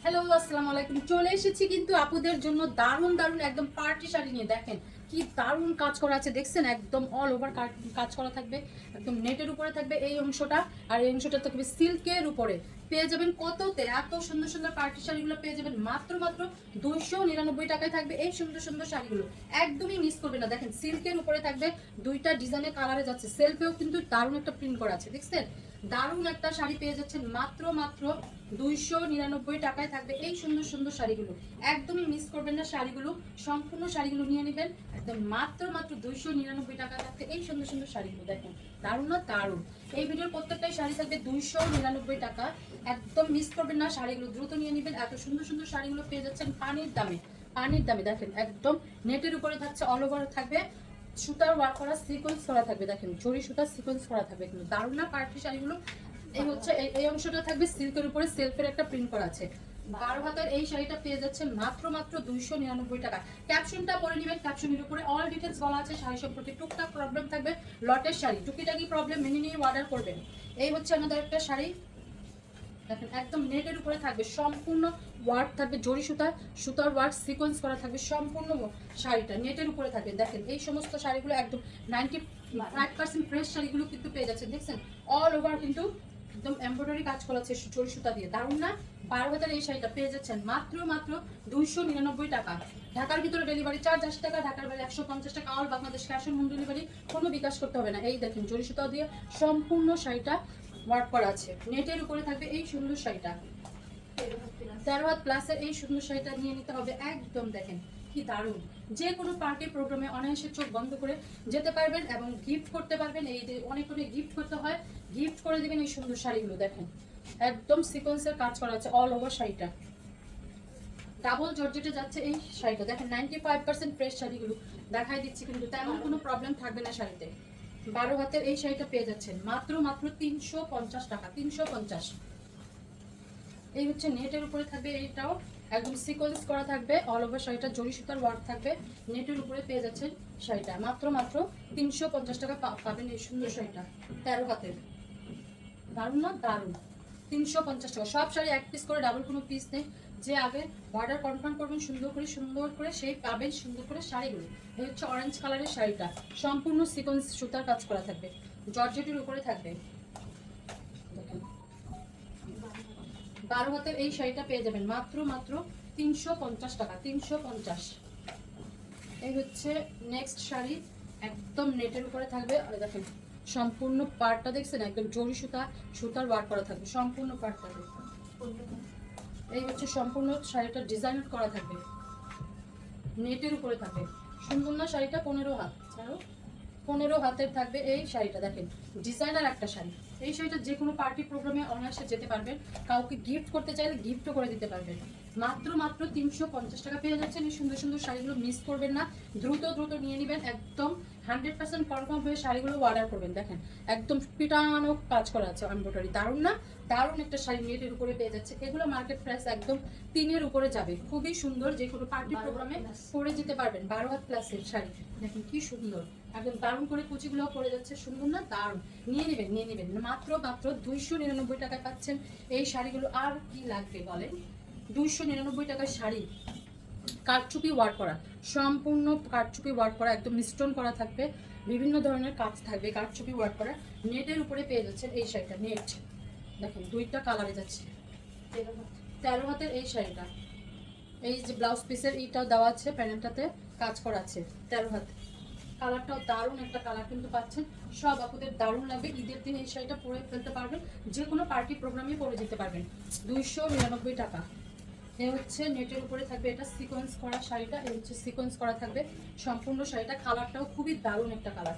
Hello, আসসালামু আলাইকুম। চলে এসেছি কিন্তু আপুদের জন্য দারুণ দারুণ একদম পার্টি শাড়ি নিয়ে। দেখেন কি দারুণ কাজ করা আছে, দেখছেন? একদম অল ওভার কাজ করা থাকবে, একদম নেটের উপরে থাকবে এই অংশটা, আর এই অংশটা থাকবে সিল্কের উপরে। পেয়ে যাবেন কততে? এত সুন্দর সুন্দর পার্টি শাড়িগুলো পেয়ে যাবেন মাত্র মাত্র 299 টাকায় থাকবে এই সুন্দর সুন্দর শাড়িগুলো। একদমই মিস করবে না। দেখেন সিল্কের উপরে থাকবে, দুইটা ডিজাইনের কালারে যাচ্ছে, সেলফেও কিন্তু দারুণ একটা প্রিন্ট করা আছে, দেখছেন? দারুণ একটা শাড়ি পেয়ে যাচ্ছেন মাত্র মাত্র 299 টাকায় থাকবে এই সুন্দর সুন্দর শাড়িগুলো। একদমই মিস করবেন না শাড়িগুলো, সম্পূর্ণ শাড়িগুলো নিয়ে নেবেন একদম মাত্র মাত্র 299 টাকা থাকবে এই সুন্দর সুন্দর শাড়িগুলো। দেখেন দারুণ না দারুণ। এই ভিডিওর প্রত্যেকটাই শাড়ি থাকবে 299 টাকা। একদম মিস করবেন না শাড়িগুলো, দ্রুত নিয়ে নেবেন। এত সুন্দর সুন্দর শাড়িগুলো পেয়ে যাচ্ছেন পানির দামে, পানির দামে। দেখেন একদম নেটের উপরে থাকছে, অল ওভার থাকবে, সুতার ওয়ার্ক করা সিকোয়েন্স করা থাকবে। দেখেন জরি সুতার সিকোয়েন্স করা থাকবে, কিন্তু দারুণ না পার্টি শাড়িগুলো। এই হচ্ছে এই অংশটা থাকবে সিল্কের উপরে, সেলফের একটা প্রিন্ট করা আছে। 12 হাতের এই শাড়িটা পেয়ে যাচ্ছেন মাত্র মাত্র 299 টাকা। ক্যাপশনটা পরে নেবেন, ক্যাপশনের উপরে অল ডিটেলস বলা আছে শাড়ি সম্পর্কে। টুকটাক প্রবলেম থাকবে, লটের শাড়ি টুকিটাকি প্রবলেম মেনে নিয়ে অর্ডার করবেন। এই হচ্ছে আমাদের একটা শাড়ি, দেখেন একদম নেটের উপরে থাকবে, সম্পূর্ণ ওয়ার্ক থাকবে, জরি সুতার ওয়ার্ক সিকোয়েন্স করা থাকবে, সম্পূর্ণ শাড়িটা নেটের উপরে থাকবে। দেখেন এই সমস্ত শাড়িগুলো একদম 95% ফ্রেশ শাড়িগুলো কিন্তু পেয়ে যাচ্ছেন, দেখছেন? অল ওভার কিন্তু একদম এমব্রয়ডারি কাজ করা আছে জরি সুতা দিয়ে, দারুণ না? 12 হাজার এই শাড়িটা পেয়ে যাচ্ছেন মাত্র মাত্র 299 টাকা। ঢাকার ভিতরে ডেলিভারি চার্জ 80 টাকা, ঢাকার বাইরে 150 টাকা, all Bangladesh cash on home delivery, কোনো বিকাশ করতে হবে না। এই দেখেন জরি সুতা দিয়ে সম্পূর্ণ শাড়িটা ওয়ার্ক করা আছে, নেটের উপরে থাকবে এই সুন্দর শাড়িটা। 13 হাত প্লাসের এই সুন্দর শাড়িটা নিয়ে নিতে হবে একদম। দেখেন কি দারুণ, যে কোনো পার্টি প্রোগ্রামে অনায়াসে চোখ বন্ধ করে যেতে পারবেন এবং গিফট করতে পারবেন। এই যে অনেক অনেক গিফট করতে হয়, গিফট করে দেবেন এই সুন্দর শাড়িগুলো। দেখেন একদম সিকোয়েন্সের কাজ করা আছে অল ওভার শাড়িটা, ডাবল জর্জেটে যাচ্ছে এই শাড়িটা। দেখেন 95% ফ্রেশ শাড়িগুলো দেখাই দিচ্ছি, কিন্তু তেমন কোনো প্রবলেম থাকবে না শাড়িতে। 12 হাতের এই শাড়িটা পেয়ে যাচ্ছেন মাত্র মাত্র 350 টাকা, 350। এই হচ্ছে নেটের উপরে থাকবে, এইটাও একদম সিকোয়েন্স করা থাকবে, অল ওভার শাড়িটা জরি সুতার ওয়ার্ক থাকবে, নেটের উপরে পেয়ে যাচ্ছেন শাড়িটা মাত্র মাত্র 350 টাকা পাবেন এই সুন্দর শাড়িটা। 13 হাতের, দারুণ না দারুণ? 350 টাকা। সব শাড়ি এক পিস করে, ডাবল কোনো পিস নেই। যে আগে অর্ডার কনফার্ম করবেন সুন্দর করে সেই পাবেন সুন্দর করে শাড়িগুলো। এই হচ্ছে অরেঞ্জ কালারের শাড়িটা, সম্পূর্ণ সিকোয়েন্স সুতার কাজ করা থাকবে, জর্জেটের উপরে থাকবে। দেখেন 12 হাতের এই শাড়িটা পেয়ে যাবেন মাত্র মাত্র 350 টাকা, 350। এই হচ্ছে নেক্সট শাড়ি, একদম নেটের উপরে থাকবে। আর দেখেন সম্পূর্ণ পাড়টা দেখছেন, একদম জরি সুতার ওয়ার্ক করা থাকবে সম্পূর্ণ পাড়টা। এই হচ্ছে সম্পূর্ণ শাড়িটা ডিজাইন করা থাকবে, নেটের উপরে থাকবে। সুন্দর না শাড়িটা? 15 হাত ছাড়ো, 15 হাতের থাকবে এই শাড়িটা। দেখেন ডিজাইনার একটা শাড়ি, এই শাড়িটা যে কোনো পার্টি প্রোগ্রামে অনায়াসে যেতে পারবেন, কাউকে গিফট করতে চাইলে গিফটও করে দিতে পারবেন। মাত্র মাত্র 350 টাকা পেয়ে যাচ্ছেন এই সুন্দর সুন্দর শাড়িগুলো। মিস করবেন না, দ্রুত দ্রুত নিয়ে নেবেন একদম। 100% কনফার্ম হয়ে শাড়িগুলো অর্ডার করবেন। দেখেন একদম পিটানো কাজ করা আছে এমব্রয়ডারি, দারুণ না দারুণ? একটা শাড়ি নেটের উপরে পেয়ে যাচ্ছে, এগুলো মার্কেট প্রাইস একদম 3-এর উপরে যাবে। খুবই সুন্দর, যে কোনো পার্টি প্রোগ্রামে পরে যেতে পারবেন। 12 হাত প্লাসের শাড়ি, দেখেন কি সুন্দর, একদম দারুণ করে কুচিগুলো পরে যাচ্ছে, সুন্দর না দারুণ? নিয়ে নেবেন মাত্র মাত্র 299 টাকায় পাচ্ছেন এই শাড়িগুলো। আর কি লাগবে বলেন? 299 টাকার শাড়ি, কারচুপি ওয়ার্ক করা, সম্পূর্ণ কারচুপি ওয়ার্ক করা, একদম মিশ্রণ করা থাকবে, বিভিন্ন ধরনের কাজ থাকবে, কারচুপি ওয়ার্ক করা, নেটের উপরে পেয়ে যাচ্ছেন এই শাড়িটা। নেট দেখেন দুইটা কালারে যাচ্ছে। 13 হাতের এই শাড়িটা, এই যে ব্লাউজ পিসের এইটাও দেওয়া আছে, প্যানেলটাতে কাজ করা আছে। 13 হাত, কালারটাও দারুণ একটা কালার কিন্তু পাচ্ছেন। সব আপুদের দারুণ লাগবে, ঈদের দিন এই শাড়িটা পরে ফেলতে পারবেন, যে কোনো পার্টি প্রোগ্রামে পরে যেতে পারবেন। 299 টাকা। এ হচ্ছে নেটের উপরে থাকবে, এটা সিকোয়েন্স করা শাড়িটা, এই হচ্ছে সিকোয়েন্স করা থাকবে সম্পূর্ণ শাড়িটা। কালারটাও খুবই দারুণ একটা কালার।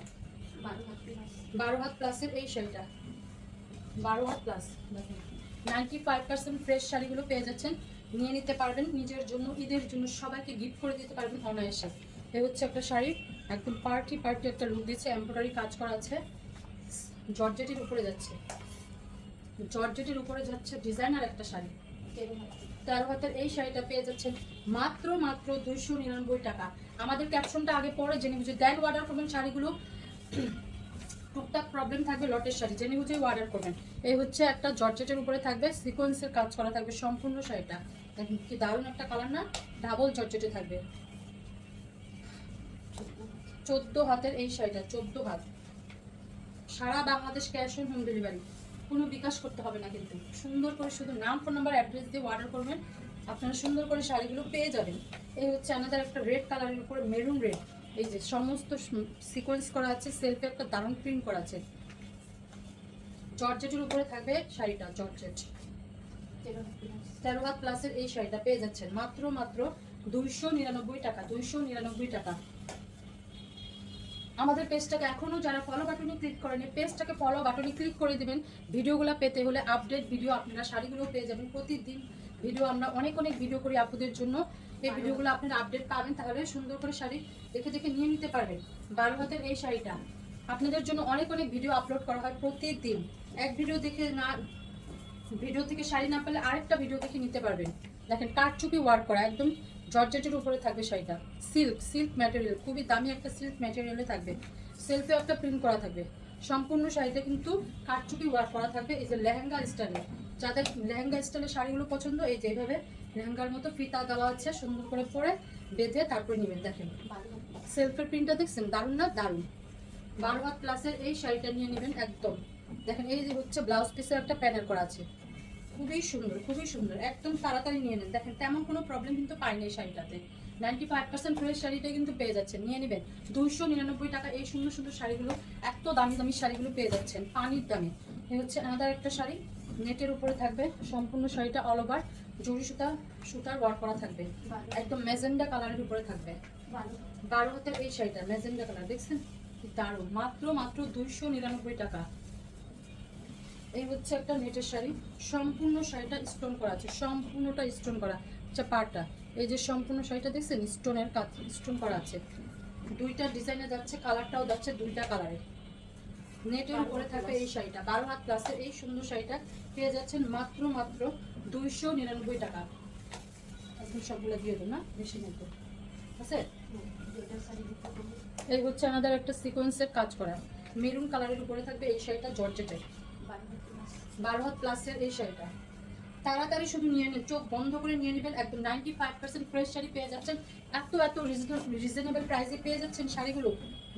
12 হাত প্লাসের এই শাড়িটা, 12 হাত প্লাস। দেখেন 95% ফ্রেশ শাড়িগুলো পেয়ে যাচ্ছেন, নিয়ে নিতে পারবেন নিজের জন্য, ঈদের জন্য সবাইকে গিফট করে দিতে পারবেন অনায়াসে। এই হচ্ছে একটা শাড়ি, একদম পার্টি একটা লুক দিচ্ছে, এমব্রয়ডারি কাজ করা আছে, জর্জেটের উপরে যাচ্ছে, জর্জেটের উপরে যাচ্ছে ডিজাইনার একটা শাড়ি। 13 হাতের এই শাড়িটা পেয়ে যাচ্ছেন মাত্র মাত্র 299 টাকা। আমাদের ক্যাপশনটা আগে পরে জেনে বুঝে দেন অর্ডার করবেন শাড়িগুলো। টুকটাক প্রবলেম থাকবে লটের শাড়ি জেনে বুঝে অর্ডার করবেন। এই হচ্ছে একটা জর্জেটের উপরে থাকবে, সিকোয়েন্সের কাজ করা থাকবে সম্পূর্ণ শাড়িটা। দেখেন কি দারুণ একটা কালার না, ডাবল জর্জেটে থাকবে। 14 হাতের এই শাড়িটা, 14 হাত, সারা Bangladesh cash on home delivery, কোনো বিকাশ করতে হবে না কিন্তু। সুন্দর করে শুধু নাম, ফোন নাম্বার, অ্যাড্রেস দিয়ে অর্ডার করবেন, আপনারা সুন্দর করে শাড়িগুলো পেয়ে যাবেন। এই হচ্ছে আমাদের একটা রেড কালারের উপরে মেরুন রেড, এই যে সমস্ত সিকোয়েন্স করা আছে, সেলফে একটা দারুণ প্রিন্ট করা আছে। জর্জেটের উপরে থাকবে শাড়িটা, জর্জেট 13 হাত প্লাসের এই শাড়িটা পেয়ে যাচ্ছেন মাত্র 299 টাকা, 299 টাকা। আমাদের পেজটাকে এখনো যারা ফলো বাটনে ক্লিক করেনি, পেজটাকে ফলো বাটনে ক্লিক করে দিবেন। ভিডিওগুলো পেতে হলে আপডেট ভিডিও আপনারা শাড়িগুলো পেয়ে যাবেন। প্রতিদিন ভিডিও আমরা অনেক ভিডিও করি আপুদের জন্য, এই ভিডিওগুলো আপনারা আপডেট পাবেন, তাহলে সুন্দর করে শাড়ি দেখে দেখে নিয়ে নিতে পারবেন। 12 হাতের এই শাড়িটা আপনাদের জন্য অনেক ভিডিও আপলোড করা হয় প্রতিদিন। এক ভিডিও দেখে না, ভিডিও থেকে শাড়ি না পেলে আরেকটা ভিডিও দেখে নিতে পারবেন। দেখেন কারচুপি ওয়ার্ক করা, একদম জর্জেটের উপরে থাকবে শাড়িটা, সিল্ক ম্যাটেরিয়াল, খুবই দামি একটা সিল্ক ম্যাটেরিয়ালে থাকবে, সেলফে একটা প্রিন্ট করা থাকবে। সম্পূর্ণ শাড়িটা কিন্তু কারচুপি ওয়ার্ক করা থাকবে। এই যে লেহেঙ্গা স্টাইলে, যাদের লেহেঙ্গা স্টাইলের শাড়িগুলো পছন্দ, এই যে এইভাবে লেহেঙ্গার মতো ফিতা দেওয়া আছে, সুন্দর করে পরে বেঁধে তারপরে নেবেন। দেখেন সেলফের প্রিন্টটা দেখছেন, দারুণ না, দারুণ। 12 হাত প্লাসের এই শাড়িটা নিয়ে নেবেন একদম। দেখেন এই যে হচ্ছে ব্লাউজ পিসের একটা প্যানেল করা আছে, খুবই সুন্দর, খুবই সুন্দর, একদম তাড়াতাড়ি নিয়ে নেন। দেখেন তেমন কোনো প্রবলেম কিন্তু পাইনি এই শাড়িটাতে, 95% ফ্রেশ শাড়িটা কিন্তু পেয়ে যাচ্ছেন, নিয়ে নেবেন 299 টাকা। এই সুন্দর সুন্দর শাড়িগুলো, এত দামি শাড়িগুলো পেয়ে যাচ্ছেন পানির দামে। এই হচ্ছে আলাদা একটা শাড়ি, নেটের উপরে থাকবে সম্পূর্ণ শাড়িটা, অল ওভার জরি সুতার ওয়ার্ক করা থাকবে, একদম ম্যাজেন্ডা কালারের উপরে থাকবে। 12 হাতের এই শাড়িটা ম্যাজেন্ডা কালার, দেখছেন কি দারুণ, মাত্র 299 টাকা। এই হচ্ছে একটা নেটের শাড়ি, সম্পূর্ণ শাড়িটা স্টোন করা আছে, সম্পূর্ণটা স্টোন করা আচ্ছা পাড়টা। এই যে সম্পূর্ণ শাড়িটা দেখছেন স্টোনের কাজ, স্টোন করা আছে, দুইটা ডিজাইনে যাচ্ছে, কালারটাও যাচ্ছে দুইটা কালারের। নেটের উপরে থাকবে এই শাড়িটা, 12 হাত প্লাসের এই সুন্দর শাড়িটা পেয়ে যাচ্ছেন মাত্র 299 টাকা। এখন সবগুলো দিয়ে দেবো না, বেশি নেব আছে। এই হচ্ছে আমাদের একটা সিকোয়েন্সের কাজ করা মেরুন কালারের উপরে থাকবে এই শাড়িটা, জর্জেটের 12 হাত প্লাসের এই শাড়িটা। তাড়াতাড়ি শুধু নিয়ে নিন, চোখ বন্ধ করে নিয়ে নেবেন, একদম 95% ফ্রেশ শাড়ি পেয়ে যাচ্ছেন, এত রিজনেবল প্রাইসে পেয়ে যাচ্ছেন শাড়িগুলো।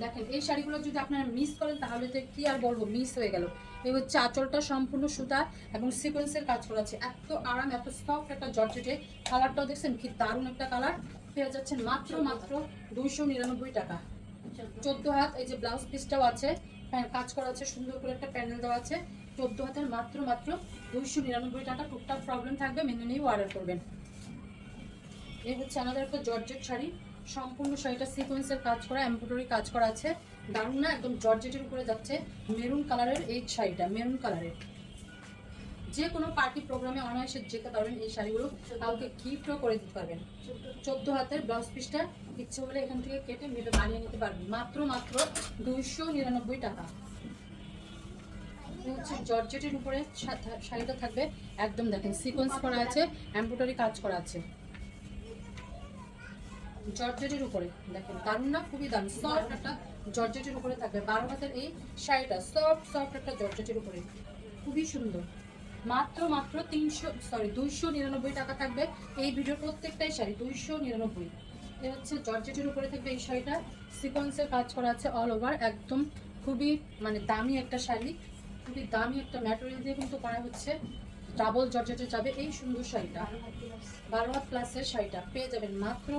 দেখেন এই শাড়িগুলো যদি আপনারা মিস করেন তাহলে তো কি আর বলবো, মিস হয়ে গেল। এই হচ্ছে আঁচলটা সম্পূর্ণ সুতা এবং সিকোয়েন্সের কাজ করা আছে, এত আরাম, এত সফট একটা জর্জেটে। কালারটাও দেখছেন কি দারুণ একটা কালার, পেয়ে যাচ্ছেন মাত্র 299 টাকা। 14 হাত, এই যে ব্লাউজ পিসটাও আছে, কাজ করা আছে, সুন্দর করে একটা প্যানেল দেওয়া আছে। 14 হাতের মাত্র 299 টাকা। টুকটাক প্রবলেম থাকবে, মেনে নিয়ে অর্ডার করবেন। এই হচ্ছে আমাদের একটা জর্জেট শাড়ি, সম্পূর্ণ শাড়িটা সিকোয়েন্সের কাজ করা, এমব্রয়ডারি কাজ করা আছে, দারুণ না, একদম জর্জেটের উপরে যাচ্ছে। মেরুন কালারের এই শাড়িটা, মেরুন কালারের, যে কোনো পার্টি প্রোগ্রামে অনায়াসে যেতে পারবেন এই শাড়িগুলো, কাউকে গিফটও করে দিতে পারবেন। 14 হাতের ব্লাউজ পিসটা ইচ্ছে হলে এখান থেকে কেটে মেপে বানিয়ে নিতে পারবেন, মাত্র 299 টাকা। হচ্ছে জর্জেটের উপরে শাড়িটা থাকবে, একদম দেখেন সিকোয়েন্স করা আছে, এমব্রয়ডারি কাজ করা আছে, জর্জেটের উপরে দেখেন, দারুণ না, খুবই দারুণ, সফট একটা জর্জেটের উপরে থাকবে। 12 হাতের এই শাড়িটা সফট একটা জর্জেটের উপরে, খুবই সুন্দর। মাত্র 299 টাকা থাকবে এই ভিডিওর প্রত্যেকটাই শাড়ি, 299। এই হচ্ছে জর্জেটের উপরে থাকবে এই শাড়িটা, সিকোয়েন্সের কাজ করা আছে অল ওভার, একদম খুবই দামি একটা শাড়ি, খুবই দামি একটা ম্যাটেরিয়াল দিয়ে কিন্তু করা হচ্ছে, ডাবল জর্জেটে যাবে এই সুন্দর শাড়িটা। 12 হাত প্লাসের শাড়িটা পেয়ে যাবেন মাত্র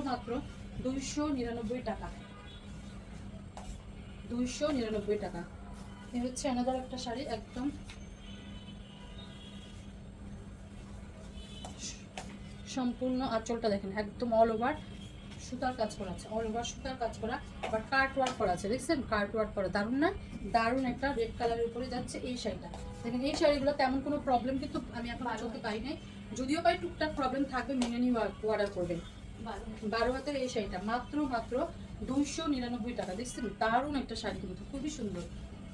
299 টাকা, 299 টাকা। এই হচ্ছে আনাদার একটা শাড়ি, একদম সম্পূর্ণ আঁচলটা দেখেন, একদম অল ওভার সুতার কাজ করা আছে, অল ওভার সুতার কাজ করা, আবার কার্ট ওয়ার্ক করা আছে, দেখছেন কার্ট ওয়ার্ক করা, দারুণ না, দারুণ একটা রেড কালারের উপরে যাচ্ছে এই শাড়িটা। দেখেন এই শাড়িগুলো তেমন কোনো প্রবলেম কিন্তু আমি এখন আঁচলতে পাই নাই, যদিও পাই টুকটাক প্রবলেম থাকবে, মেনে নিয়ে অর্ডার করবেন। 12 হাতের এই শাড়িটা মাত্র 299 টাকা, দেখছেন দারুণ একটা শাড়ি কিন্তু খুবই সুন্দর,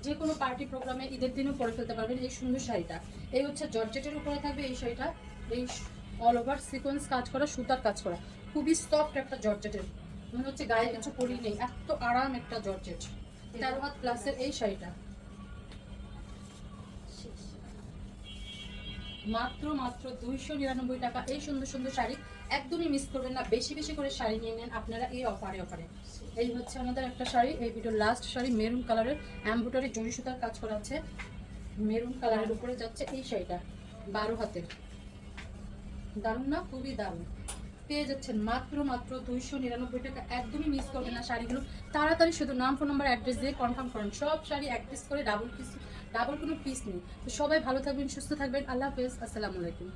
যে কোনো পার্টি প্রোগ্রামে ঈদের দিনও পরে ফেলতে পারবেন এই সুন্দর শাড়িটা। এই হচ্ছে জর্জেটের উপরে থাকবে এই শাড়িটা, এই অল ওভার সিকোয়েন্স কাজ করা, সুতার কাজ করা, খুবই সফট একটা জর্জেটের, মনে হচ্ছে গায়ে কিছু পরি নেই, এত আরাম একটা জর্জেট। 13 হাত প্লাসের এই শাড়িটা মাত্র মাত্র 299 টাকা। এই সুন্দর সুন্দর শাড়ি একদমই মিস করবেন না, বেশি বেশি করে শাড়ি নিয়ে নেন আপনারা এই অফারে। এই হচ্ছে আমাদের একটা শাড়ি, এই ভিডিওর লাস্ট শাড়ি, মেরুন কালারের এমব্রয়ডারি জরি সুতার কাজ করা আছে, মেরুন কালারের উপরে যাচ্ছে এই শাড়িটা, 12 হাতের। দারুণ না? খুবই দারুণ। পেয়ে যাচ্ছেন মাত্র মাত্র 299 টাকা। একদমই মিস করবেন না শাড়িগুলো। তাড়াতাড়ি শুধু নাম, ফোন নাম্বার, অ্যাড্রেস দিয়ে কনফার্ম করেন। সব শাড়ি এক পিস করে, ডাবল পিস, ডাবল কোনো পিস নেই। তো সবাই ভালো থাকবেন, সুস্থ থাকবেন। আল্লাহ হাফেজ, আসসালামু আলাইকুম।